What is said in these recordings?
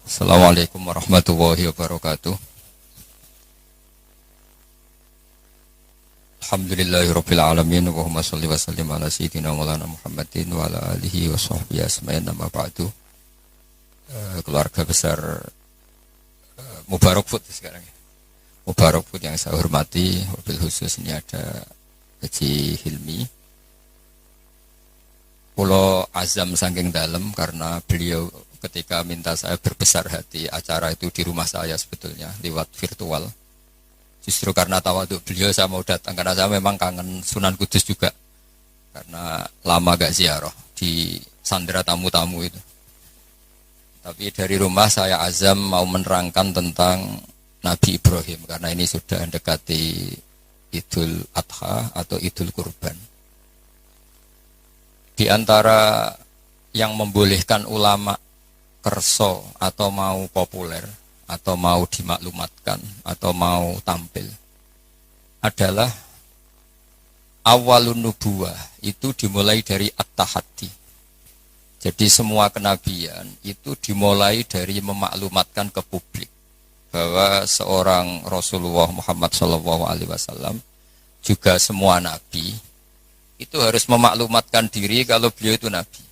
Assalamualaikum warahmatullahi wabarakatuh. Alhamdulillahirabbil alamin wa Allahumma shalli wa sallim ala sayyidina Maulana Muhammadin wa ala alihi wa sahbihi asma'in amma ba'du. Keluarga besar Mubarak Food sekarang ya. Mubarak Food yang saya hormati, wabil khusus ini ada Haji Hilmi. Pulau azam saking dalam karena beliau ketika minta saya berbesar hati acara itu di rumah saya sebetulnya lewat virtual. Justru karena tawaduk beliau saya mau datang karena saya memang kangen Sunan Kudus juga karena lama gak ziarah di sandera tamu-tamu itu. Tapi dari rumah saya azam mau menerangkan tentang Nabi Ibrahim karena ini sudah mendekati Idul Adha atau Idul Kurban. Di antara yang membolehkan ulama kerso atau mau populer atau mau dimaklumatkan atau mau tampil adalah awalun nubuwah itu dimulai dari at-tahaddi. Jadi semua kenabian itu dimulai dari memaklumatkan ke publik bahwa seorang Rasulullah Muhammad SAW juga semua nabi itu harus memaklumatkan diri kalau beliau itu nabi.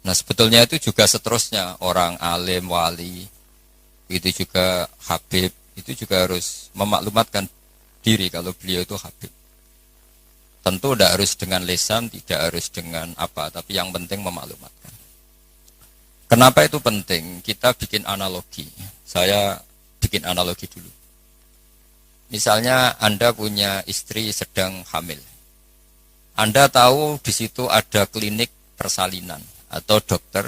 Nah sebetulnya itu juga seterusnya orang alim, wali, itu juga habib, itu juga harus memaklumatkan diri kalau beliau itu habib. Tentu tidak harus dengan lisan, tidak harus dengan apa, tapi yang penting memaklumatkan. Kenapa itu penting? Kita bikin analogi. Saya bikin analogi dulu. Misalnya Anda punya istri sedang hamil. Anda tahu di situ ada klinik persalinan atau dokter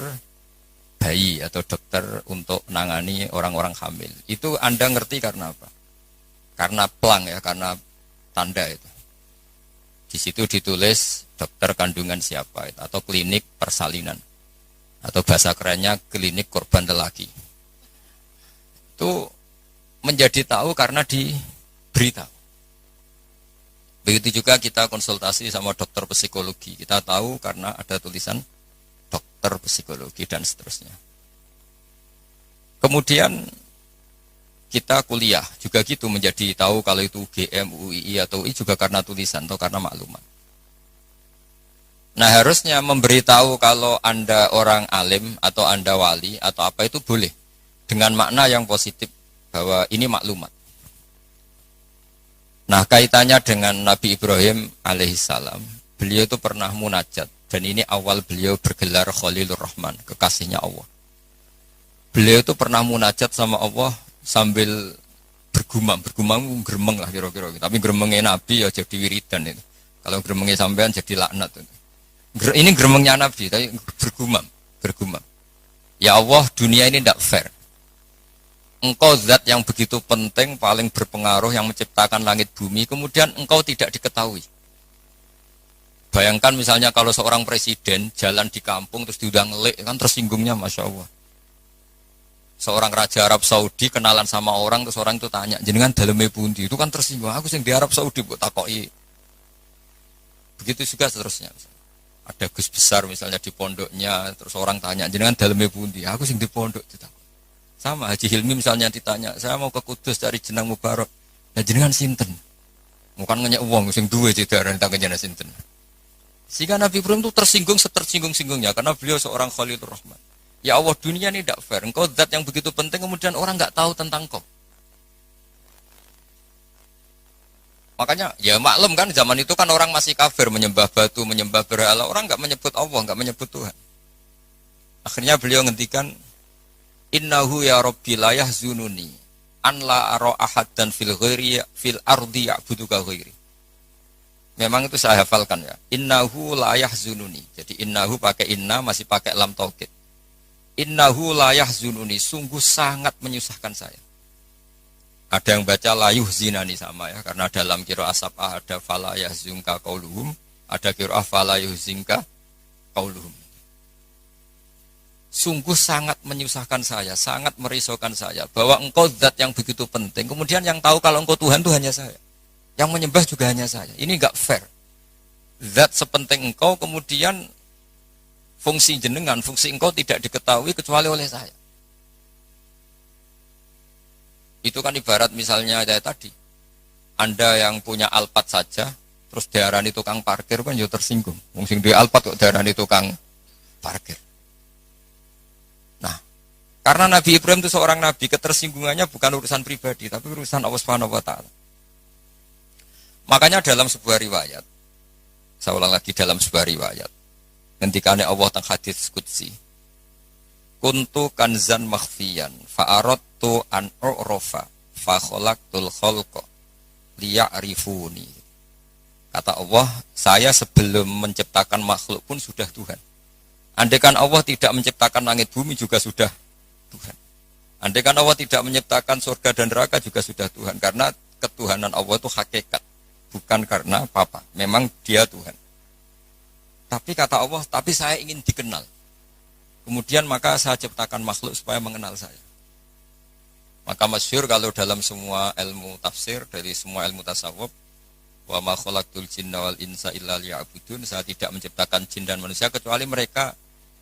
bayi atau dokter untuk menangani orang-orang hamil. Itu Anda ngerti karena apa? Karena plang ya, karena tanda itu. Di situ ditulis dokter kandungan siapa itu, atau klinik persalinan. Atau bahasa kerennya klinik korban lelaki. Itu menjadi tahu karena diberitahu. Begitu juga kita konsultasi sama dokter psikologi. Kita tahu karena ada tulisan dokter psikologi dan seterusnya. Kemudian kita kuliah juga gitu menjadi tahu kalau itu UGM, UII atau UI juga karena tulisan atau karena maklumat. Nah harusnya memberitahu kalau Anda orang alim atau Anda wali atau apa itu boleh. Dengan makna yang positif bahwa ini maklumat. Nah kaitannya dengan Nabi Ibrahim alaihissalam, beliau itu pernah munajat dan ini awal beliau bergelar Khalilur Rahman, kekasihnya Allah. Beliau itu pernah munajat sama Allah sambil bergumam gremeng lah kira-kira. Tapi gremengnya Nabi ya jadi wiridan itu. Kalau gremengnya sampean jadi laknat itu. Ini gremengnya Nabi, tapi bergumam. Ya Allah, dunia ini tidak fair. Engkau zat yang begitu penting, paling berpengaruh, yang menciptakan langit bumi, kemudian engkau tidak diketahui. Bayangkan misalnya kalau seorang presiden jalan di kampung terus diundang ngelik, kan tersinggungnya Masya Allah. Seorang raja Arab Saudi kenalan sama orang, terus orang itu tanya, jenengan dalemnya pundi, itu kan tersinggung. Aku sing di Arab Saudi buat takoi. Begitu juga seterusnya. Ada Gus besar misalnya di pondoknya, terus orang tanya, jenengan dalemnya pundi, aku sing di pondok ditakoi. Sama Haji Hilmi misalnya ditanya, saya mau ke Kudus cari jenang Mubarak. Nah jenengan sinten? Bukan ngenyek uang, sing duwe jedaran ditanya jenengan sinten. Sehingga Nabi Ibrahim itu tersinggung setersinggung-singgungnya karena beliau seorang Khalilur Rahman. Ya Allah, dunia ini tidak fair. Engkau zat yang begitu penting kemudian orang nggak tahu tentang kau. Makanya ya maklum kan zaman itu kan orang masih kafir menyembah batu, menyembah berhala. Orang nggak menyebut Allah, nggak menyebut Tuhan. Akhirnya beliau ngendikan Innahu ya Rabbi la yahzununi an la ara ahadan fil ghairi fil ardi ya'buduka ghairi. Memang itu saya hafalkan ya. Innahu la yahzununi. Jadi innahu pakai inna masih pakai lam taukid. Innahu la yahzununi, sungguh sangat menyusahkan saya. Ada yang baca la yuhzinani sama ya, karena dalam qiraah sab'ah ada fala yahzunka qauluhum, ada qiraah fala yuhzinka qauluhum. Sungguh sangat menyusahkan saya, sangat merisaukan saya bahwa engkau zat yang begitu penting. Kemudian yang tahu kalau engkau Tuhan itu hanya saya. Yang menyembah juga hanya saya. Ini enggak fair. Zat sepenting engkau kemudian fungsi jenengan, fungsi engkau tidak diketahui kecuali oleh saya. Itu kan ibarat misalnya kayak tadi, Anda yang punya Alphard saja, terus diarani tukang parkir kan ya tersinggung. Wong sing duwe Alphard kok diarani tukang parkir. Nah, karena Nabi Ibrahim itu seorang nabi, ketersinggungannya bukan urusan pribadi, tapi urusan Allah Subhanahu wa taala. Makanya dalam sebuah riwayat, saya ulang lagi dalam sebuah riwayat, ngendikane Allah teng hadits qudsi, kuntu kanzan makhfiyan fa aradtu an u'rafa fa khalaqtul khalqa liya'rifuni. Kata Allah, saya sebelum menciptakan makhluk pun sudah Tuhan. Andaikan Allah tidak menciptakan langit bumi juga sudah Tuhan. Andaikan Allah tidak menciptakan surga dan neraka juga sudah Tuhan. Karena ketuhanan Allah itu hakikat, bukan karena apa-apa. Memang dia Tuhan. Tapi kata Allah, tapi saya ingin dikenal. Kemudian maka saya ciptakan makhluk supaya mengenal saya. Maka masyhur kalau dalam semua ilmu tafsir, dari semua ilmu tasawuf, wa ma khalaqtul jinna wal insa illa liya'budun, saya tidak menciptakan jin dan manusia kecuali mereka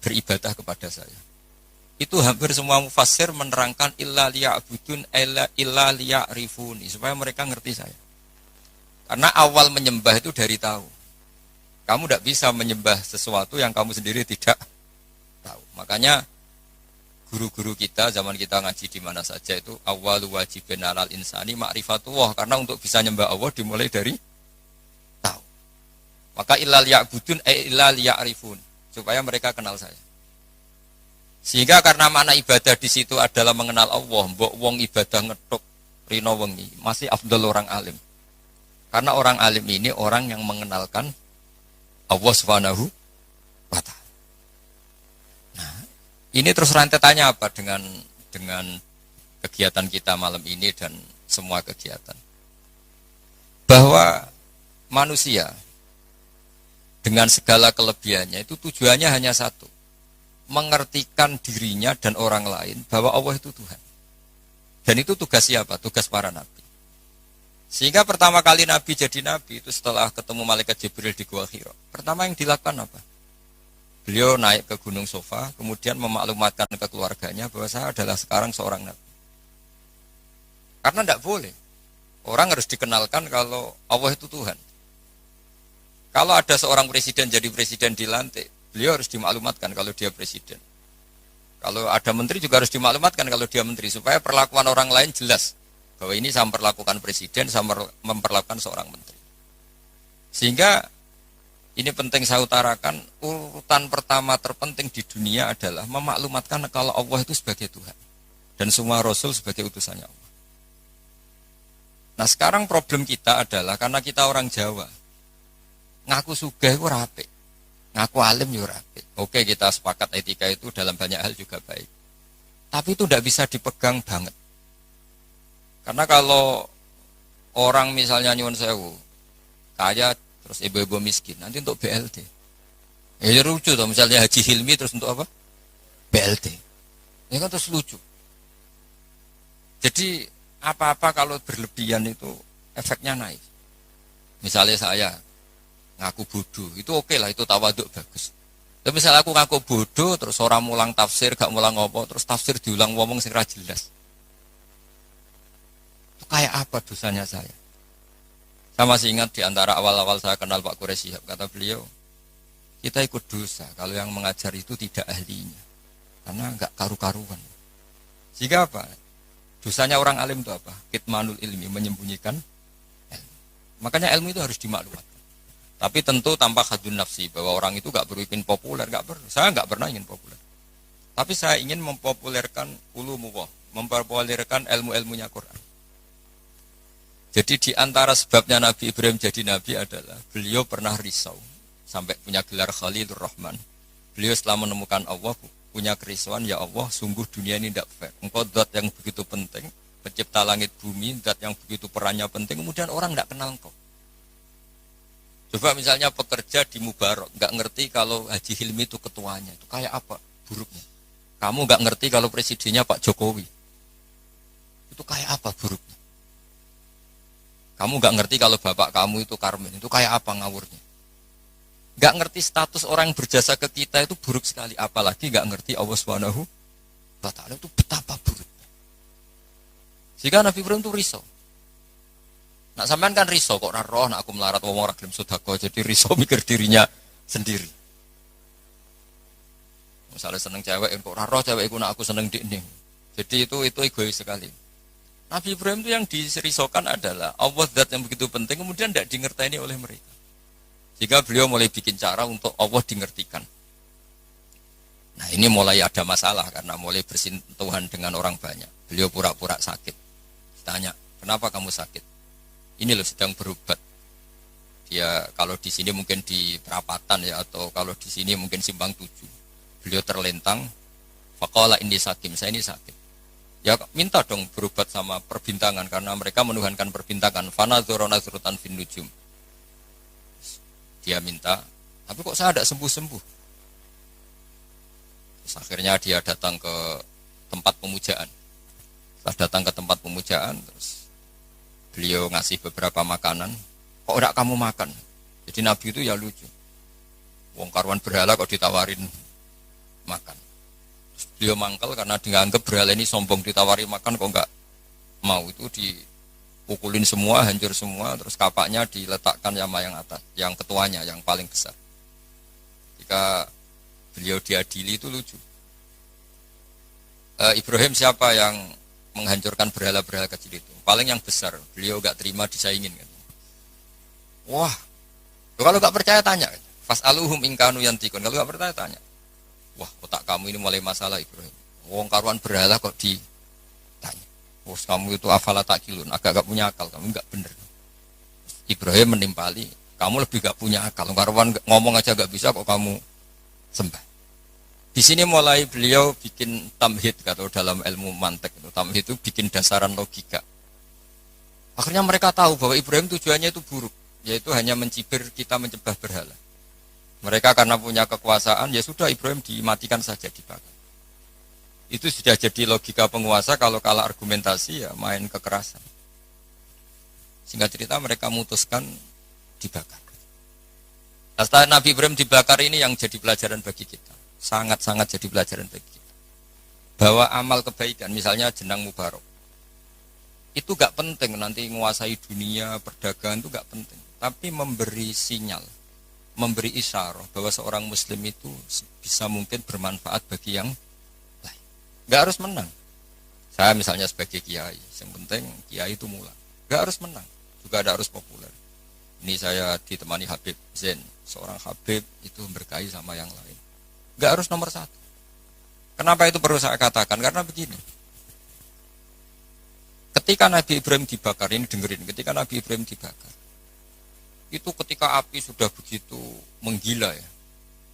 beribadah kepada saya. Itu hampir semua mufassir menerangkan illa liya'budun illa liya'rifuni, supaya mereka ngerti saya. Karena awal menyembah itu dari tahu. Kamu tidak bisa menyembah sesuatu yang kamu sendiri tidak tahu. Makanya guru-guru kita zaman kita ngaji di mana saja itu awal wajibin alal insani ma'rifatullah, karena untuk bisa nyembah Allah dimulai dari tahu. Maka illal ya'budun illal ya'rifun, supaya mereka kenal saya. Sehingga karena makna ibadah di situ adalah mengenal Allah, mbok wong ibadah ngethuk rino wengi masih afdal orang alim. Karena orang alim ini orang yang mengenalkan Allah Subhanahu wa ta'ala. Nah, ini terus rentetannya apa dengan kegiatan kita malam ini dan semua kegiatan? Bahwa manusia dengan segala kelebihannya itu tujuannya hanya satu, mengertikan dirinya dan orang lain bahwa Allah itu Tuhan. Dan itu tugas siapa? Tugas para nabi. Sehingga pertama kali Nabi jadi Nabi itu setelah ketemu Malaikat Jibril di Gua Hira. Pertama yang dilakukan apa? Beliau naik ke Gunung Sofa, kemudian memaklumatkan ke keluarganya bahwa saya adalah sekarang seorang Nabi. Karena tidak boleh. Orang harus dikenalkan kalau Allah itu Tuhan. Kalau ada seorang presiden jadi presiden dilantik, beliau harus dimaklumatkan kalau dia presiden. Kalau ada menteri juga harus dimaklumatkan kalau dia menteri, supaya perlakuan orang lain jelas. Bahwa ini saya memperlakukan presiden, saya memperlakukan seorang menteri. Sehingga ini penting saya utarakan, urutan pertama terpenting di dunia adalah memaklumatkan kalau Allah itu sebagai Tuhan. Dan semua Rasul sebagai utusannya Allah. Nah sekarang problem kita adalah, karena kita orang Jawa, ngaku sugih itu rapi, ngaku alim itu rapi. Oke, kita sepakat etika itu dalam banyak hal juga baik. Tapi itu tidak bisa dipegang banget. Karena kalau orang misalnya nyuwun sewu, kaya terus ibu-ibu miskin, nanti untuk BLT. Ya lucu tuh, misalnya Haji Hilmi terus untuk apa? BLT. Ya kan terus lucu. Jadi apa-apa kalau berlebihan itu efeknya naik. Misalnya saya ngaku bodoh, itu oke lah, itu tawaduk bagus. Tapi misalnya aku ngaku bodoh, terus orang mulang tafsir, gak mulang ngopo, terus tafsir diulang ngomong sing ra jelas. Kayak apa dosanya saya? Saya masih ingat di antara awal-awal saya kenal Pak Quraish Shihab, kata beliau, kita ikut dosa kalau yang mengajar itu tidak ahlinya, karena enggak karu-karuan. Sehingga apa? Dosanya orang alim itu apa? Kitmanul ilmi, menyembunyikan ilmu. Makanya ilmu itu harus dimaklumatkan. Tapi tentu tanpa hadun nafsi, bahwa orang itu enggak perlu ingin populer, enggak perlu. Saya enggak pernah ingin populer. Tapi saya ingin mempopulerkan ulumullah, mempopulerkan ilmu-ilmunya Quran. Jadi di antara sebabnya Nabi Ibrahim jadi Nabi adalah beliau pernah risau sampai punya gelar Khalilur Rahman. Beliau setelah menemukan Allah punya kerisauan, ya Allah sungguh dunia ini tidak fair. Engkau zat yang begitu penting, pencipta langit bumi, zat yang begitu perannya penting, kemudian orang tidak kenal engkau. Coba misalnya pekerja di Mubarak, nggak ngerti kalau Haji Hilmi itu ketuanya, itu kayak apa buruknya. Kamu nggak ngerti kalau presidennya Pak Jokowi, itu kayak apa buruknya. Kamu gak ngerti kalau bapak kamu itu Karmen, itu kayak apa ngawurnya. Gak ngerti status orang yang berjasa ke kita itu buruk sekali. Apalagi gak ngerti Allah Subhanahu wa ta'ala itu betapa buruknya. Sehingga Nabi Ibrahim itu risau. Nak sampean kan risau kok ora roh nak aku melarat wong ora gelem sedekah, jadi risau mikir dirinya sendiri. Misalnya seneng cewek kok ora roh cewek iku nak aku seneng ndekne. Jadi itu egois sekali. Nabi Ibrahim itu yang dirisaukan adalah Allah zat yang begitu penting kemudian tidak dingerteni oleh mereka. Jika beliau mulai bikin cara untuk Allah dingertikan. Nah ini mulai ada masalah karena mulai bersentuhan dengan orang banyak. Beliau pura-pura sakit. Ditanya, kenapa kamu sakit? Ini loh sedang berobat. Dia kalau di sini mungkin di perapatan ya atau kalau di sini mungkin simpang 7. Beliau terlentang. Faqala inni sakim, saya ini sakit. Ya minta dong berobat sama perbintangan karena mereka menuhankan perbintangan. Fanadzura nazrutan fin nujum. Dia minta, tapi kok saya tidak sembuh-sembuh. Terus akhirnya dia datang ke tempat pemujaan. Setelah datang ke tempat pemujaan, terus beliau ngasih beberapa makanan. Kok enggak kamu makan? Jadi Nabi itu ya lucu. Wong karuan berhala kok ditawarin makan. Terus beliau mangkel karena dianggap berhala ini sombong, ditawari makan kok enggak mau. Itu dipukulin semua, hancur semua. Terus kapaknya diletakkan sama yang atas, yang ketuanya, yang paling besar. Jika beliau diadili itu lucu. Ibrahim siapa yang menghancurkan berhala-berhala kecil itu? Paling yang besar, beliau gak terima disaingin kan. Wah, kalau gak percaya tanya. Fas'aluhum ingkanu yantikun. Kalau gak percaya tanya. Wah, otak kamu ini mulai masalah Ibrahim. Wong karuan berhala kok ditanya. Wah, kamu itu afala takilun, agak gak punya akal, kamu gak bener. Ibrahim menimpali, kamu lebih gak punya akal. Karuan ngomong aja gak bisa kok kamu sembah. Di sini mulai beliau bikin tamhid atau dalam ilmu mantek itu tamhid itu bikin dasaran logika. Akhirnya mereka tahu bahwa Ibrahim tujuannya itu buruk, yaitu hanya mencibir kita menyembah berhala. Mereka karena punya kekuasaan, ya sudah Ibrahim dimatikan saja, dibakar. Itu sudah jadi logika penguasa kalau kalah argumentasi ya main kekerasan. Singkat cerita mereka memutuskan dibakar. Nah, setelah Nabi Ibrahim dibakar ini yang jadi pelajaran bagi kita. Sangat-sangat jadi pelajaran bagi kita. Bahwa amal kebaikan, misalnya jenang mubarok, itu gak penting nanti menguasai dunia, perdagangan itu gak penting. Tapi memberi sinyal, memberi isyarah bahwa seorang muslim itu bisa mungkin bermanfaat bagi yang lain. Gak harus menang. Saya misalnya sebagai kiai, yang penting kiai itu mulai. Gak harus menang, juga ada harus populer. Ini saya ditemani Habib Zain, seorang Habib itu berkahi sama yang lain. Gak harus nomor 1. Kenapa itu perlu saya katakan? Karena begini. Ketika Nabi Ibrahim dibakar, ini dengerin, ketika Nabi Ibrahim dibakar, itu ketika api sudah begitu menggila ya,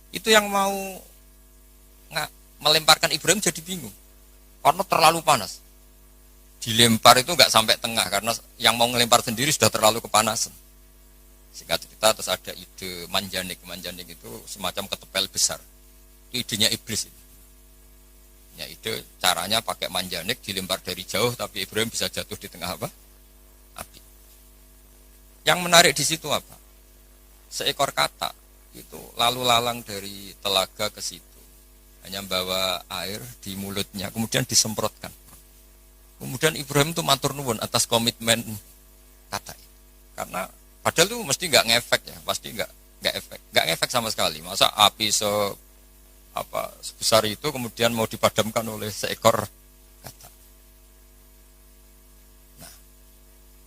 itu yang mau melemparkan Ibrahim jadi bingung. Karena terlalu panas. Dilempar itu gak sampai tengah, karena yang mau ngelempar sendiri sudah terlalu kepanasan. Singkat cerita, terus ada ide manjanik. Manjanik itu semacam ketepel besar. Itu idenya iblis. Ya ide caranya pakai manjanik dilempar dari jauh, tapi Ibrahim bisa jatuh di tengah apa? Api. Yang menarik di situ apa? Seekor katak itu lalu lalang dari telaga ke situ, hanya bawa air di mulutnya, kemudian disemprotkan. Kemudian Ibrahim itu matur nuwun atas komitmen katak. Karena padahal itu mesti nggak ngefek ya, pasti nggak ngefek sama sekali. Masa api sebesar itu kemudian mau dipadamkan oleh seekor katak. Nah,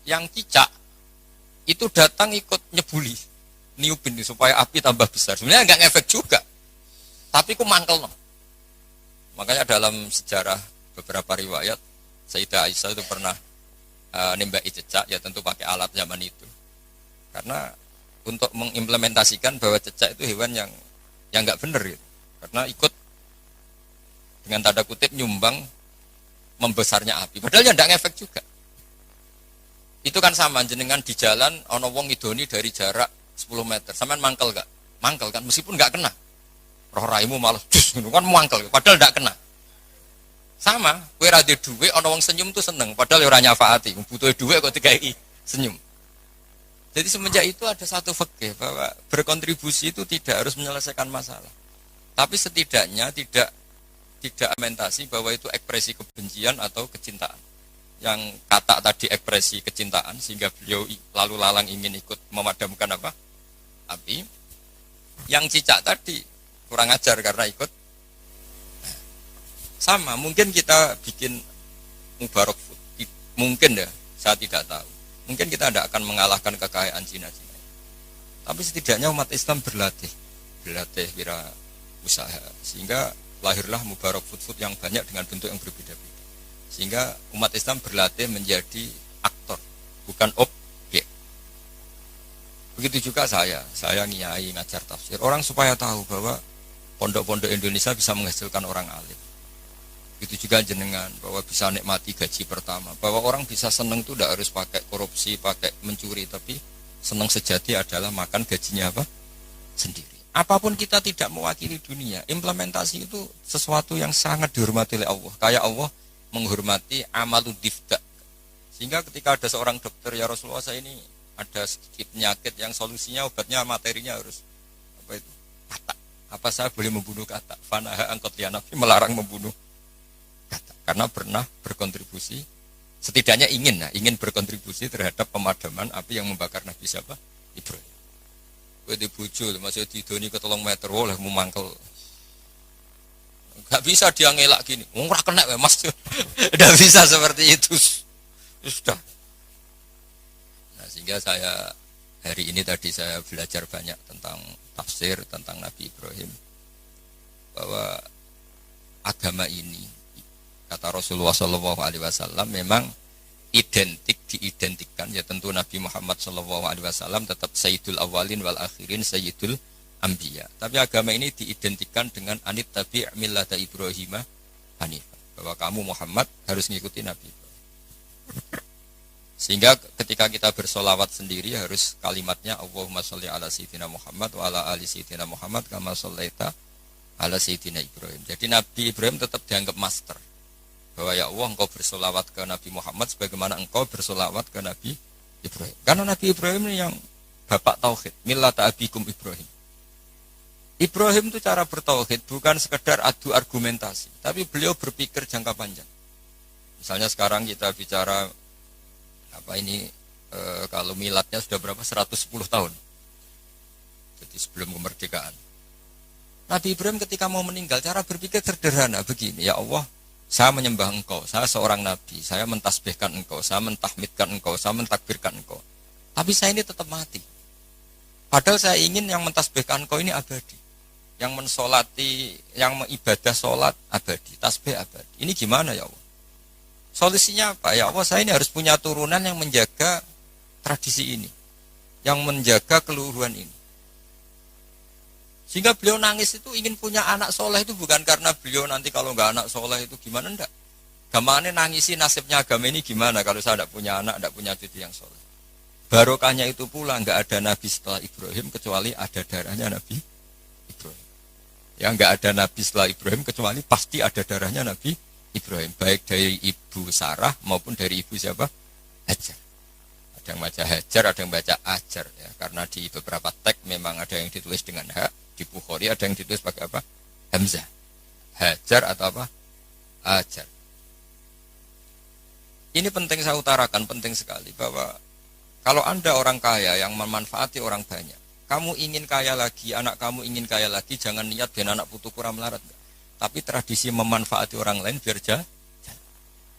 yang cicak itu datang ikut nyebuli, niupin supaya api tambah besar. Sebenarnya nggak ngefek juga, tapi ku mangkel no. Makanya dalam sejarah beberapa riwayat, Sayyidah Aisyah itu pernah nembaki cecak, ya tentu pakai alat zaman itu. Karena untuk mengimplementasikan bahwa cecak itu hewan yang nggak benar gitu. Karena ikut dengan tanda kutip nyumbang membesarnya api. Padahal ya nggak ngefek juga. Itu kan sama jenengan di jalan ono wong ngidoni dari jarak 10 meter. Sampean mangkel gak? Mangkel kan meskipun nggak kena. Roh raimu malah dus gitu kan mangkel padahal nggak kena. Sama, kowe ra duwe ana wong senyum tuh seneng, padahal ora nyafaati, butuh duwe kok dikai senyum. Jadi semenjak itu ada satu fikih bahwa berkontribusi itu tidak harus menyelesaikan masalah. Tapi setidaknya tidak argumentasi bahwa itu ekspresi kebencian atau kecintaan. yang kata tadi ekspresi kecintaan sehingga beliau lalu lalang ingin ikut memadamkan apa? Api. Yang cicak tadi kurang ajar karena ikut. Sama, mungkin kita bikin Mubarak Food. Mungkin ya, saya tidak tahu. Mungkin kita tidak akan mengalahkan kekayaan Cina-Cina. Tapi setidaknya umat Islam berlatih wira usaha sehingga lahirlah Mubarak Food yang banyak dengan bentuk yang berbeda-beda. Sehingga umat Islam berlatih menjadi aktor, bukan objek. Begitu juga saya ngiyai ngajar tafsir. Orang supaya tahu bahwa pondok-pondok Indonesia bisa menghasilkan orang alim. Begitu juga jenengan bahwa bisa nikmati gaji pertama. Bahwa orang bisa senang itu tidak harus pakai korupsi, pakai mencuri, tapi senang sejati adalah makan gajinya apa? Sendiri. Apapun kita tidak mewakili dunia, implementasi itu sesuatu yang sangat dihormati oleh Allah. Kayak Allah menghormati amalud difda. Sehingga ketika ada seorang dokter, ya Rasulullah saya ini ada sedikit penyakit yang solusinya obatnya materinya harus apa itu? Kata. Apa saya boleh membunuh kata? Fanaha angkot ya Nabi melarang membunuh kata. Karena pernah berkontribusi, setidaknya ingin berkontribusi terhadap pemadaman api yang membakar Nabi siapa? Ibrahim. Di bojo masih didoni ke 3 meter oleh memangkel. Gak bisa dia ngelak gini. Ora kena Mas. Tidak bisa seperti itu. Sudah. Nah, sehingga saya hari ini tadi saya belajar banyak tentang tafsir tentang Nabi Ibrahim. Bahwa agama ini kata Rasulullah SAW memang diidentikan ya tentu Nabi Muhammad SAW tetap Sayyidul Awalin wal Akhirin Sayyidul Anbiya. Tapi agama ini diidentikan dengan anit tabi' millata Ibrahim hanifah. Bahwa kamu Muhammad harus mengikuti Nabi Ibrahim. Sehingga ketika kita bersolawat sendiri harus kalimatnya Allahumma sholli ala sayyidina Muhammad wa ala ali sayyidina Muhammad kama shollaita ala sayyidina Ibrahim. Jadi Nabi Ibrahim tetap dianggap master. Bahwa ya Allah engkau bersolawat ke Nabi Muhammad sebagaimana engkau bersolawat ke Nabi Ibrahim. Karena Nabi Ibrahim ini yang bapak tauhid, millata abikum Ibrahim. Ibrahim itu cara bertauhid bukan sekedar adu argumentasi, tapi beliau berpikir jangka panjang. Misalnya sekarang kita bicara apa ini kalau miladnya sudah berapa? 110 tahun. Jadi sebelum kemerdekaan. Nabi Ibrahim ketika mau meninggal cara berpikir sederhana begini, ya Allah, saya menyembah engkau, saya seorang nabi, saya mentasbihkan engkau, saya mentahmidkan engkau, saya mentakbirkan engkau. Tapi saya ini tetap mati. Padahal saya ingin yang mentasbihkan engkau ini abadi. Yang mensolati, yang mengibadah solat abadi, tasbih abadi. Ini gimana ya Allah? Solusinya apa? Ya Allah, saya ini harus punya turunan yang menjaga tradisi ini. Yang menjaga keluhuran ini. Sehingga beliau nangis itu ingin punya anak soleh itu bukan karena beliau nanti kalau nggak anak soleh itu gimana, enggak. Gamane nangisi nasibnya agama ini gimana kalau saya tidak punya anak, tidak punya cucu yang soleh. Barokahnya itu pula nggak ada nabi setelah Ibrahim kecuali ada darahnya Nabi Ibrahim. Ya nggak ada nabi setelah Ibrahim kecuali pasti ada darahnya Nabi Ibrahim. Baik dari ibu Sarah maupun dari ibu siapa? Hajar. Ada yang baca Hajar, ada yang baca Ajar ya. Karena di beberapa teks memang ada yang ditulis dengan hak. Di Bukhari ada yang ditulis pakai apa? Hamzah. Hajar atau apa? Ajar. Ini penting saya utarakan, penting sekali bahwa kalau Anda orang kaya yang memanfaati orang banyak, kamu ingin kaya lagi, anak kamu ingin kaya lagi, jangan niat biar anak putu kurang melarat. Tapi tradisi memanfaati orang lain biar jalan.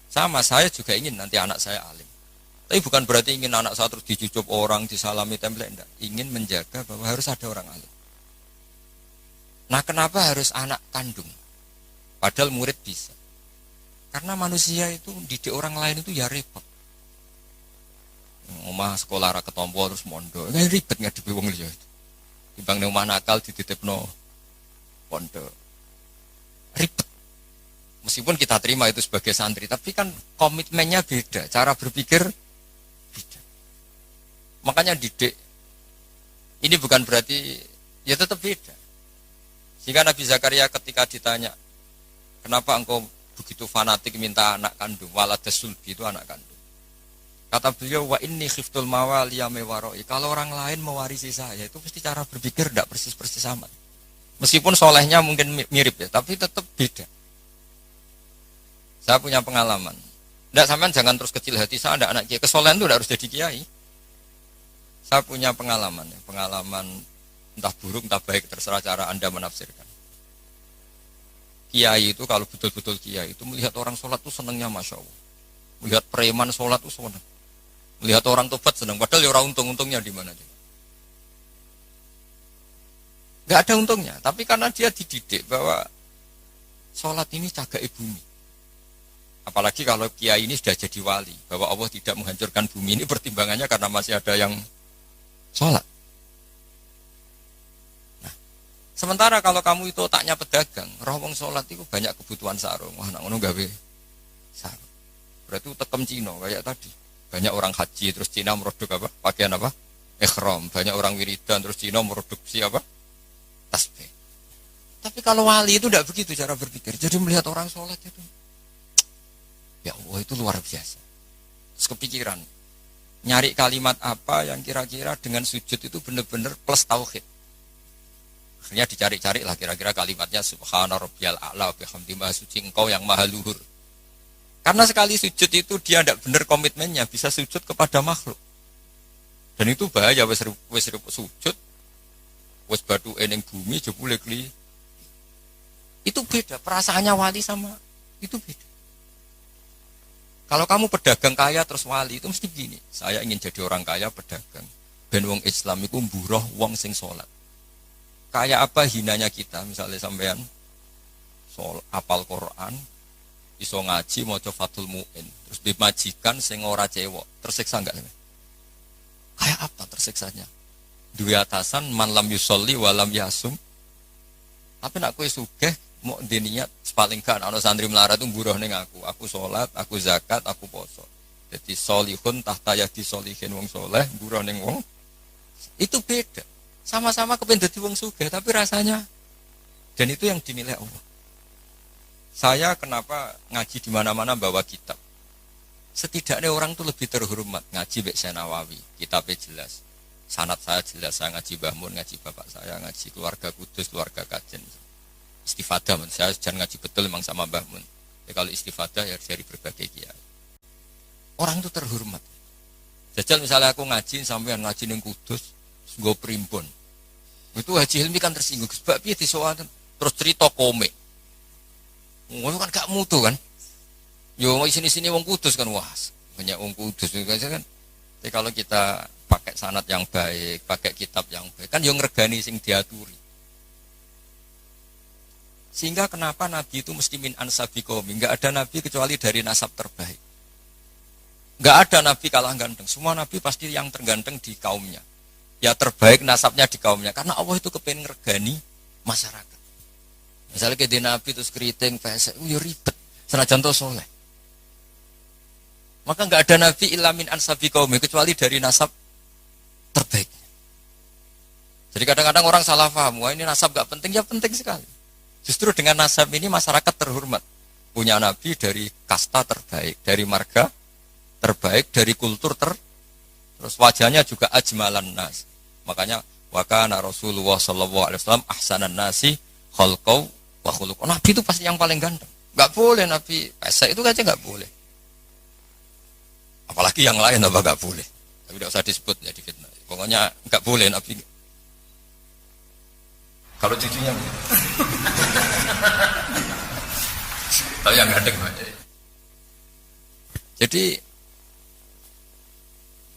Sama, saya juga ingin nanti anak saya alim. Tapi bukan berarti ingin anak saya terus dicucup orang, disalami template, enggak. Ingin menjaga bahwa harus ada orang alim. Nah, kenapa harus anak kandung? Padahal murid bisa. Karena manusia itu didik orang lain itu ya repot. Omah sekolah ra ketompo terus mondok. Kayak ribet ngadepi wong liya itu. Timbang ning omah nakal dititipno pondok. Ribet. Meskipun kita terima itu sebagai santri, tapi kan komitmennya beda, cara berpikir beda. Makanya didik ini bukan berarti ya tetap beda. Sehingga Nabi Zakaria ketika ditanya, kenapa engkau begitu fanatik minta anak kandung? Waladas sulbi itu anak kandung. Kata beliau, wa inni khiftul mawaliya mewaroi. Kalau orang lain mewarisi saya, itu pasti cara berpikir tidak persis-persis sama. Meskipun solehnya mungkin mirip ya, tapi tetap beda. Saya punya pengalaman. Tidak, sampean jangan terus kecil hati, saya ada anak kiai. Kesolehan itu tidak harus jadi kiai. Saya punya pengalaman, ya. Pengalaman entah buruk entah baik, terserah cara Anda menafsirkan. Kiai itu kalau betul-betul kiai itu melihat orang sholat itu senangnya Masya Allah. Melihat preman sholat itu senang. Melihat orang tobat senang. Padahal ya orang untung-untungnya di mana dia. Gak ada untungnya. Tapi karena dia dididik bahwa sholat ini cagai bumi. Apalagi kalau kiai ini sudah jadi wali. Bahwa Allah tidak menghancurkan bumi ini pertimbangannya karena masih ada yang sholat. Sementara kalau kamu itu otaknya pedagang, roh wong salat itu banyak kebutuhan sarung. Wah, nak ngono gawe sarung. Berarti tekem Cina kayak tadi. Banyak orang haji terus Cina meroduk apa? Pakaian apa? Ihram. Banyak orang wiridan terus Cina meroduksi apa? Tasbih. Tapi kalau wali itu tidak begitu cara berpikir. Jadi melihat orang salat itu, ya Allah itu luar biasa. Terus kepikiran, nyari kalimat apa yang kira-kira dengan sujud itu benar-benar plus tauhid. Akhirnya dicari-cari lah kira-kira kalimatnya subhana rabbiyal a'la bihamdi maha suci engkau yang maha luhur. Karena sekali sujud itu dia tidak benar komitmennya, bisa sujud kepada makhluk. Dan itu bahaya, wis sujud, wis batu eneng bumi jebule kli. Itu beda, perasaannya wali sama itu beda. Kalau kamu pedagang kaya terus wali itu mesti gini, saya ingin jadi orang kaya pedagang. Ben wong Islam iku mburoh wong sing salat. Kayak apa hinanya kita, misalnya sampean soal apal Quran, iso ngaji maca Fathul Mu'in, terus dimajikan sing ora cewek, tersiksa enggak? Kayak apa tersiksanya? Dua atasan man lam yusolli wa lam yasum. Tapi nak kowe sugih mau diniat paling kan ana santri melarat itu buruh ning aku salat, aku zakat, aku poso. Jadi solihun tahta yadi solihin wong soleh, buruh ning wong. Itu beda. Sama-sama kepengen dadi wong sugih, tapi rasanya, dan itu yang dinilai Allah. Saya kenapa ngaji di mana-mana bawa kitab? Setidaknya orang itu lebih terhormat ngaji Mbak Nawawi, kitabnya jelas. Sanad saya jelas, saya ngaji Mbah Mun, ngaji bapak saya, ngaji keluarga Kudus, keluarga Kajen. Istifadah, saya jangan ngaji betul memang sama Mbah Mun. Ya, kalau istifadah ya dari berbagai kiai. Orang itu terhormat. Jajal misalnya aku ngaji sampean ngaji ning Kudus, nggo primbon. Itu Haji Hilmi kan tersinggung, sebab piye disowan terus cerita komik. Ngono kan gak mutu kan. Yo sini-sini wong Kudus kan, wah, banyak wong Kudus kan. Jadi kalau kita pakai sanad yang baik, pakai kitab yang baik, kan yo ngregani sing diaturi. Sehingga kenapa Nabi itu mesti min ansabi qaumi, enggak ada nabi kecuali dari nasab terbaik. Enggak ada nabi kalah ganteng, semua nabi pasti yang terganteng di kaumnya. Ya terbaik nasabnya di kaumnya, karena Allah itu kepengen ngergani masyarakat. Misalnya kayak di Nabi terus keriting, pesek, ya ribet, senajan to soleh. Maka nggak ada Nabi ilamin ansabi kaumi kecuali dari nasab terbaik. Jadi kadang-kadang orang salah paham, wah ini nasab nggak penting, ya penting sekali. Justru dengan nasab ini masyarakat terhormat, punya Nabi dari kasta terbaik, dari marga terbaik, dari kultur terus wajahnya juga ajmalan nas. Makanya wa kana Rasulullah sallallahu alaihi wasallam ahsanan nasi khalqau wa khuluq. Nabi itu pasti yang paling ganteng. Enggak boleh Nabi pesek itu aja enggak boleh. Apalagi yang lain apa enggak boleh. Tapi tidak usah disebut jadi fitnah. Pokoknya enggak boleh Nabi. Kalau cucunya tapi yang ganteng. Jadi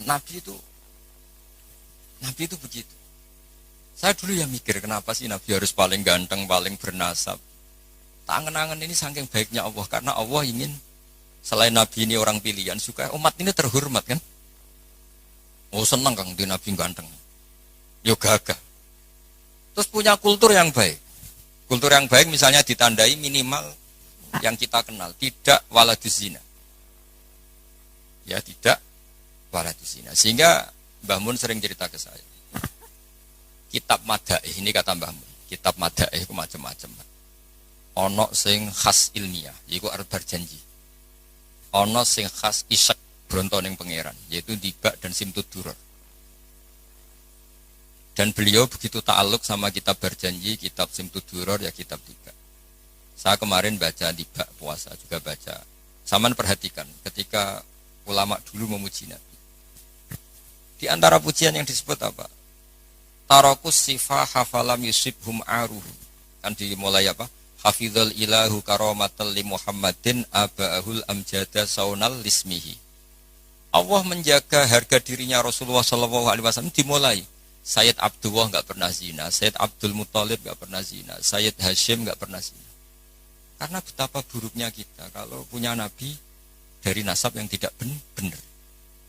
Nabi itu begitu. Saya dulu ya mikir kenapa sih Nabi harus paling ganteng, paling bernasab. Tangan-tangan ini saking baiknya Allah, karena Allah ingin selain Nabi ini orang pilihan, supaya umat ini terhormat kan. Oh senang Kang di Nabi ganteng. Yo gagah. Terus punya kultur yang baik. Kultur yang baik misalnya ditandai minimal yang kita kenal, tidak waladuz zina. Ya tidak waladuz zina. Sehingga Mbah Mun sering cerita ke saya. Kitab Madaih ini kata Mbah Mun. Kitab Madaih itu macam-macam. Ono sing khas ilmiah, yaitu arep berjanji. Ono sing khas isak bronto ning pangeran, yaitu Dibak dan Simtud Duror. Dan beliau begitu ta'aluk sama kitab berjanji, kitab Simtud Duror ya kitab Dibak. Saya kemarin baca Dibak puasa juga baca Saman perhatikan ketika ulama dulu memuji Nabi. Di antara pujian yang disebut apa? Tarakus sifah hafalam yusibhum aruhu. Kan dimulai apa? Hafizul ilahu karomatal li Muhammadin aba'ahul amjada saunal lismihi. Allah menjaga harga dirinya Rasulullah SAW dimulai. Sayyid Abdullah nggak pernah zina, Sayyid Abdul Muthalib nggak pernah zina, Sayyid Hashim nggak pernah zina. Karena betapa buruknya kita kalau punya Nabi dari nasab yang tidak benar.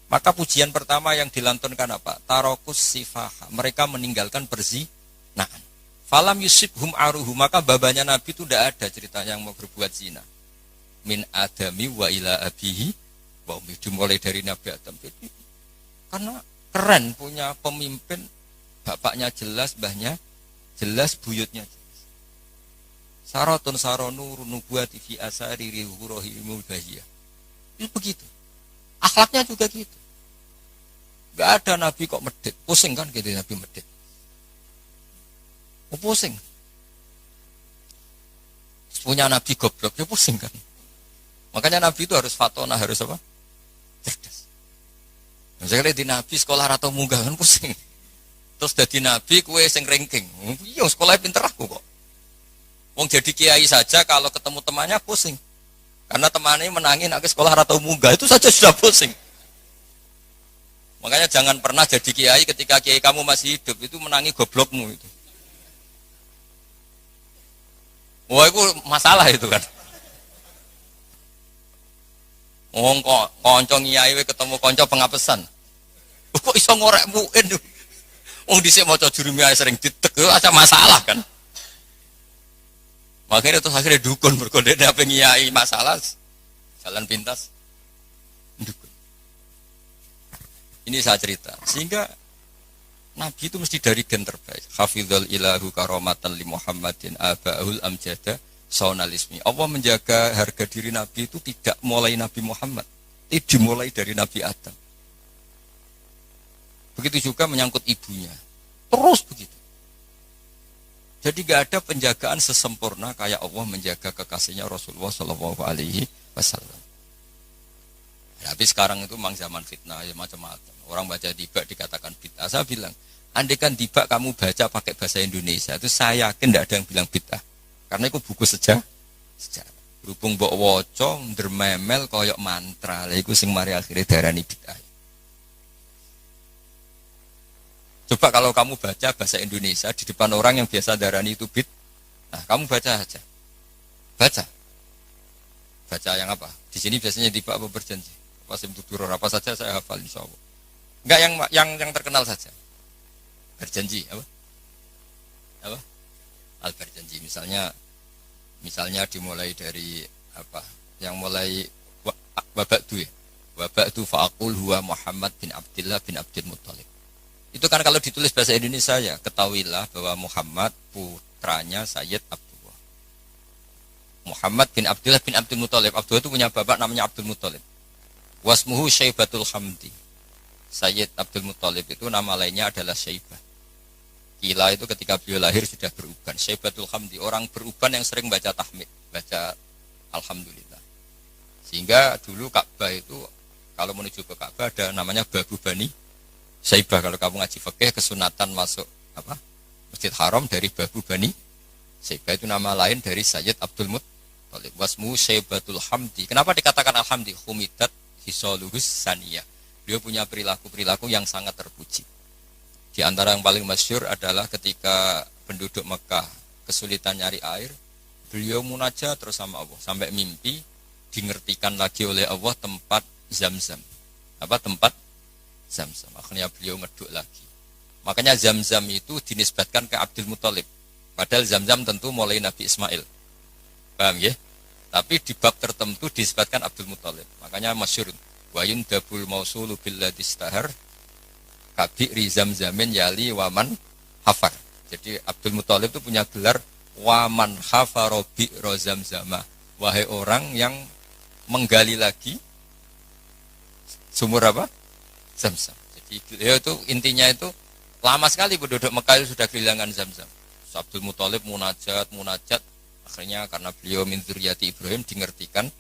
Maka pujian pertama yang dilantunkan apa? Tarokus sifaha. Mereka meninggalkan perzinahan. Falam yusibhum aruhu. Maka babanya Nabi itu tidak ada ceritanya yang mau berbuat zina. Min adami wa ila abihi. Dimulai dari Nabi Adam. Jadi, karena keren punya pemimpin. Bapaknya jelas, mbahnya jelas, buyutnya jelas. Saratun saronu nubuati fi asari rihurohimul bahiyah. Itu begitu. Akhlaknya juga gitu. Gak ada Nabi kok medit. Pusing kan gitu Nabi medit. Oh, pusing. Terus punya Nabi goblok, ya pusing kan. Makanya Nabi itu harus fatona, harus apa? Cerdas. Misalnya di Nabi sekolah atau munggah kan pusing. Terus jadi Nabi kue sing ranking. Iya sekolah pinter aku kok. Wong jadi kiai saja kalau ketemu temannya pusing. Karena temannya menangin ke sekolah atau munggah itu saja sudah pusing. Makanya jangan pernah jadi kiai ketika kiai kamu masih hidup itu menangi goblokmu itu. Wah itu masalah itu kan. Wong kok kanca kiai ketemu kanca pengapesan. Kok iso ngorekmu itu. Wong dhisik maca jurumiyah sering ditek ada masalah kan. Makanya terus akhirnya dukun berkode apa ngiyai masalah jalan pintas dukun. Ini saya cerita sehingga Nabi itu mesti dari gen terbaik. Hafizul ilahu karomatan li Muhammadin aba'ul amjada saunalismi. Allah menjaga harga diri Nabi itu tidak mulai Nabi Muhammad, itu dimulai dari Nabi Adam. Begitu juga menyangkut ibunya. Terus begitu. Jadi gak ada penjagaan sesempurna kayak Allah menjaga kekasihnya Rasulullah Shallallahu Alaihi Wasallam. Tapi sekarang itu memang zaman fitnah ya macam-macam. Orang baca tiba dikatakan bid'ah. Saya bilang, andai kan tiba kamu baca pakai bahasa Indonesia itu saya yakin tidak ada yang bilang bid'ah. Karena itu buku sejarah. Berhubung mbok waca ndrememel koyok mantra. Lah iku sing mari akhire darani bid'ah. Coba kalau kamu baca bahasa Indonesia di depan orang yang biasa darani itu bid, nah kamu baca aja, baca yang apa? Di sini biasanya tiba apa berjanji, apa simtuturor apa saja saya hafal insya Allah. Enggak yang terkenal saja, berjanji apa? Al berjanji misalnya dimulai dari apa? Yang mulai wabaktu fa'akul huwa Muhammad bin Abdillah bin Abdul Muthalib. Itu kan kalau ditulis bahasa Indonesia ya, ketahuilah bahwa Muhammad putranya Sayyid Abdullah. Muhammad bin Abdullah bin Abdul Muthalib. Abdullah itu punya bapak namanya Abdul Muthalib. Wasmuhu Syaibatul Hamdi. Sayyid Abdul Muthalib itu nama lainnya adalah Syaibah. Kila itu ketika beliau lahir sudah beruban. Syaibatul Hamdi, orang beruban yang sering baca tahmid, baca Alhamdulillah. Sehingga dulu Ka'bah itu kalau menuju ke Ka'bah ada namanya Babu Bani Syaibah. Kalau kamu ngaji fikih kesunatan masuk apa Masjid Haram dari Babu Bani Syaibah itu nama lain dari Sayyid Abdul Muthalib. Wasmu Syaibatul Hamdi. Kenapa dikatakan Alhamdi? Humidat hisaluhus saniyah. Beliau punya perilaku-perilaku yang sangat terpuji. Di antara yang paling masyhur adalah ketika penduduk Mekah kesulitan nyari air, beliau munajat terus sama Allah sampai mimpi dingertikan lagi oleh Allah tempat Zam-Zam. Apa tempat Zam-Zam. Akhirnya beliau ngeduk lagi. Makanya Zam-Zam itu dinisbatkan ke Abdul Muthalib. Padahal Zam-Zam tentu mulai Nabi Ismail. Paham ya? Tapi di bab tertentu dinisbatkan Abdul Muthalib. Makanya masyhur wa yundabul mausulu billadistahar kabi'ri Zam-Zamin yali waman hafar. Jadi Abdul Muthalib itu punya gelar waman hafaro bi'ro Zam-Zamah. Wahai orang yang menggali lagi sumur apa? Zam-Zam. Jadi beliau itu intinya itu lama sekali penduduk Mekah itu sudah kehilangan Zam-Zam. Abdul Muthalib munajat, akhirnya karena beliau min dzurriyyati Ibrahim dingertikan